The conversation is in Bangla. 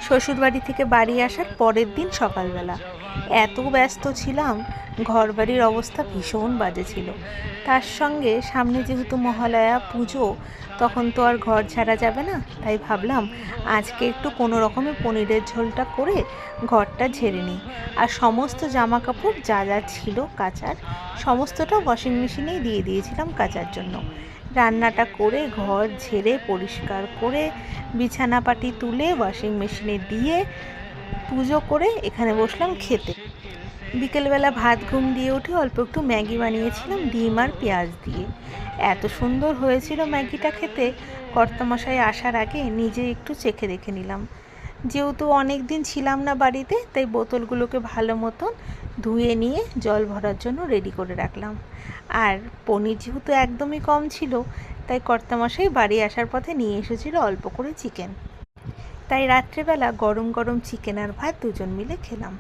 শ্বশুরবাড়ি থেকে বাড়ি আসার পরের দিন সকালবেলা এত ব্যস্ত ছিলাম, ঘরবাড়ির অবস্থা ভীষণ বাজে ছিল। তার সঙ্গে সামনে যেহেতু মহালয়া পুজো, তখন তো আর ঘর ছাড়া যাবে না। তাই ভাবলাম আজকে একটু কোনো রকমে পনিরের ঝোলটা করে ঘরটা ঝেড়ে নিই। আর সমস্ত জামা কাপড় যা যা ছিল কাচার, সমস্তটা ওয়াশিং মেশিনেই দিয়ে দিয়েছিলাম কাচার জন্য। রান্নাটা করে ঘর ঝেড়ে পরিষ্কার করে বিছানাপাটি তুলে ওয়াশিং মেশিনে দিয়ে পুজো করে এখানে বসলাম খেতে। বিকেলবেলা ভাত ঘুম দিয়ে উঠে অল্প একটু ম্যাগি বানিয়েছিলাম ডিম আর পেঁয়াজ দিয়ে। এত সুন্দর হয়েছিল ম্যাগিটা খেতে, কর্তামশাই আসার আগে নিজে একটু চেখে দেখে নিলাম। যেহেতু অনেক দিন ছিলাম না বাড়িতে, তাই বোতলগুলোকে ভালো মতন ধুয়ে নিয়ে জল ভরার জন্য রেডি করে রাখলাম। আর পনির যেহেতু একদমই কম ছিল, তাই কর্তামশাই বাড়ি আসার পথে নিয়ে এসেছিল অল্প করে চিকেন। তাই রাত্রেবেলা গরম গরম চিকেন আর ভাত দুজন মিলে খেলাম।